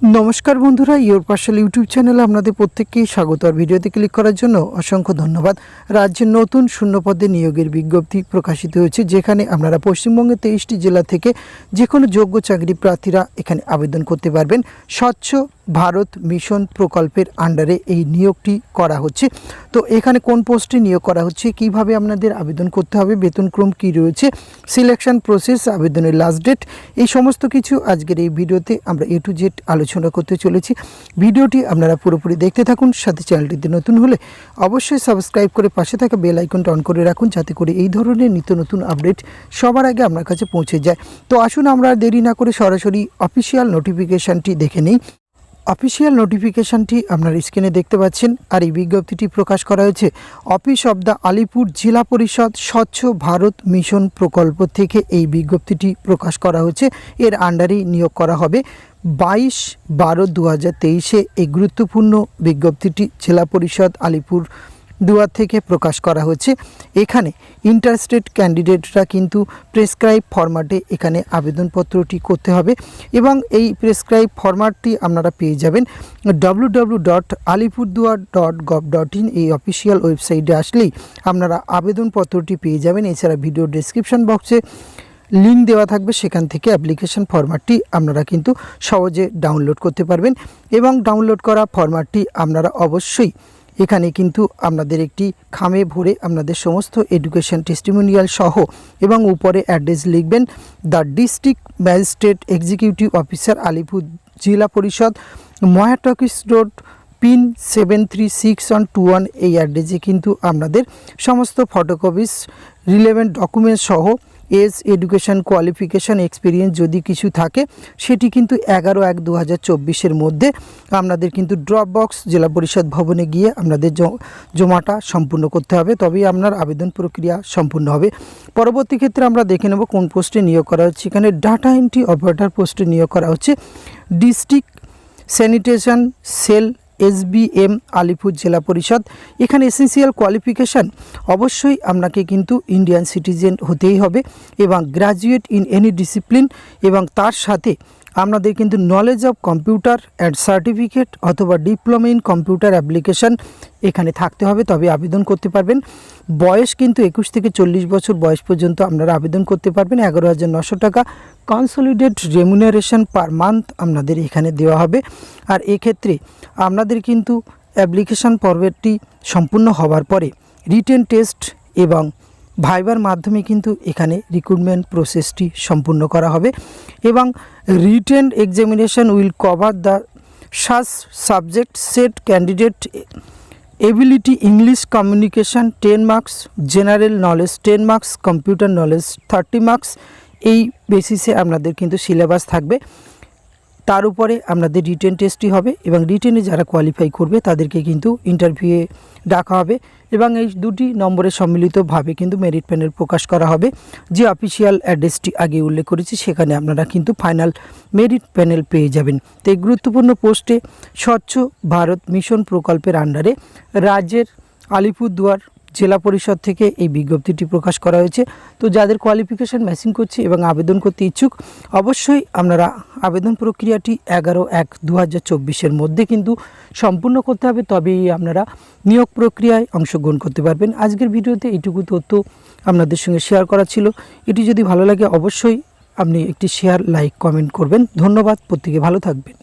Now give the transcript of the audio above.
নমস্কার বন্ধুরা, your parcel YouTube চ্যানেলে আপনাদের প্রত্যেককেই স্বাগত। আর ভিডিওতে ক্লিক করার জন্য অসংখ্য ধন্যবাদ। রাজ্যের নতুন শূন্যপদে নিয়োগের বিজ্ঞপ্তি প্রকাশিত হয়েছে, যেখানে আপনারা পশ্চিমবঙ্গের 23টি জেলা থেকে যে কোনো যোগ্য চাকরি প্রার্থীরা এখানে আবেদন করতে পারবেন। স্বচ্ছ ভারত মিশন প্রকল্পের আন্ডারে এই নিয়োগটি করা হচ্ছে। তো এখানে কোন পোস্টে নিয়োগ করা হচ্ছে, কিভাবে আপনাদের আবেদন করতে হবে, বেতনক্রম কী রয়েছে, সিলেকশন প্রসেস, আবেদনের লাস্ট ডেট, এই সমস্ত কিছু আজকের এই ভিডিওতে আমরা এ টু জেড আলোচনা করতে চলেছি। ভিডিওটি আপনারা পুরোপুরি দেখতে থাকুন। সাথে চ্যানেলটিতে নতুন হলে অবশ্যই সাবস্ক্রাইব করে পাশে থাকা বেল আইকনটা অন করে রাখুন, যাতে করে এই ধরনের নিত্য নতুন আপডেট সবার আগে আপনার কাছে পৌঁছে যায়। তো আসুন আমরা দেরি না করে সরাসরি অফিসিয়াল নোটিফিকেশানটি দেখে নিই। অফিসিয়াল নোটিফিকেশানটি আপনার স্ক্রিনে দেখতে পাচ্ছেন। আর এই বিজ্ঞপ্তিটি প্রকাশ করা হয়েছে office of the Alipur Zilla পরিষদ স্বচ্ছ ভারত মিশন প্রকল্প থেকে। এই বিজ্ঞপ্তিটি প্রকাশ করা হয়েছে, এর আন্ডারেই নিয়োগ করা হবে। 22/12/2023 এই গুরুত্বপূর্ণ বিজ্ঞপ্তিটি জেলা পরিষদ আলিপুর দুয়ার থেকে প্রকাশ করা হচ্ছে। এখানে ইন্টারেস্টেড ক্যান্ডিডেটরা কিন্তু প্রেসক্রাইব ফরম্যাটে এখানে আবেদনপত্রটি করতে হবে, এবং এই প্রেসক্রাইব ফরম্যাটটি আপনারা পেয়ে যাবেন www.alipurduar.gov.in এই অফিসিয়াল ওয়েবসাইটে আসলেই আপনারা আবেদনপত্রটি পেয়ে যাবেন। এছাড়া ভিডিও ডেসক্রিপশন বক্সে লিঙ্ক দেওয়া থাকবে, সেখান থেকে অ্যাপ্লিকেশন ফরম্যাটটি আপনারা কিন্তু সহজে ডাউনলোড করতে পারবেন। এবং ডাউনলোড করা ফরম্যাটটি আপনারা অবশ্যই এখানে কিন্তু আপনাদের একটি খামে ভরে আপনাদের সমস্ত এডুকেশন টেস্টিমোনিয়াল সহ এবং উপরে অ্যাড্রেস লিখবেন, the district magistrate executive officer Alipur Zilla Parishad, মহাটকিস road, pin 736121। এই অ্যাড্রেসে কিন্তু আপনাদের সমস্ত ফটোকপিস, রিলেভেন্ট ডকুমেন্টস সহ এজ, এডুকেশন, কোয়ালিফিকেশান, এক্সপিরিয়েন্স যদি কিছু থাকে সেটি কিন্তু 11/1/2024 মধ্যে আপনাদের কিন্তু ড্রপ বক্স জেলা পরিষদ ভবনে গিয়ে আপনাদের জমাটা সম্পূর্ণ করতে হবে, তবেই আপনার আবেদন প্রক্রিয়া সম্পূর্ণ হবে। পরবর্তী ক্ষেত্রে আমরা দেখে নেব কোন পোস্টে নিয়োগ করা হচ্ছে। এখানে ডাটা এন্ট্রি অপারেটর পোস্টে নিয়োগ করা হচ্ছে district sanitation cell SBM Alipur Zilla Parishad. এখানে এসেন্সিয়াল কোয়ালিফিকেশান অবশ্যই আপনাকে কিন্তু ইন্ডিয়ান সিটিজেন হতেই হবে এবং গ্র্যাজুয়েট ইন এনি ডিসিপ্লিন, এবং তার সাথে আপনাদের কিন্তু knowledge of computer and certificate অথবা ডিপ্লোমা ইন কম্পিউটার অ্যাপ্লিকেশান এখানে থাকতে হবে, তবে আবেদন করতে পারবেন। বয়স কিন্তু 21 থেকে 40 বছর বয়স পর্যন্ত আপনারা আবেদন করতে পারবেন। 11,900 টাকা কনসলিডেট রেমুনারেশন পার মান্থ আপনাদের এখানে দেওয়া হবে। আর এক্ষেত্রে আপনাদের কিন্তু অ্যাপ্লিকেশান পর্বটি সম্পূর্ণ হওয়ার পরে রিটেন টেস্ট এবং ভাইবার মাধ্যমে কিন্তু এখানে রিক্রুটমেন্ট প্রসেসটি সম্পূর্ণ করা হবে, এবং written examination will cover the subject set candidate ability, English communication 10 marks, general knowledge 10 marks, computer knowledge 30 marks. এই বেসিসে আপনাদের কিন্তু সিলেবাস থাকবে, তার উপরে আপনাদের রিটেন টেস্টই হবে, এবং রিটেনে যারা কোয়ালিফাই করবে তাদেরকে কিন্তু ইন্টারভিউয়ে ডাকা হবে, এবং এই দুটি নম্বরে সম্মিলিতভাবে কিন্তু মেরিট প্যানেল প্রকাশ করা হবে। যে অফিসিয়াল অ্যাড্রেসটি আগে উল্লেখ করেছি সেখানে আপনারা কিন্তু ফাইনাল মেরিট প্যানেল পেয়ে যাবেন। তো এই গুরুত্বপূর্ণ পোস্টে স্বচ্ছ ভারত মিশন প্রকল্পের আন্ডারে রাজ্যের আলিপুরদুয়ার জেলা পরিষদ থেকে এই বিজ্ঞপ্তিটি প্রকাশ করা হয়েছে। তো যাদের কোয়ালিফিকেশান ম্যাচিং করছে এবং আবেদন করতে ইচ্ছুক, অবশ্যই আপনারা আবেদন প্রক্রিয়াটি 11/1/2024 মধ্যে কিন্তু সম্পূর্ণ করতে হবে, তবেই আপনারা নিয়োগ প্রক্রিয়ায় অংশগ্রহণ করতে পারবেন। আজকের ভিডিওতে এইটুকু তথ্য আপনাদের সঙ্গে শেয়ার করা ছিল। এটি যদি ভালো লাগে অবশ্যই আপনি একটি শেয়ার, লাইক, কমেন্ট করবেন। ধন্যবাদ, প্রত্যেকে ভালো থাকবেন।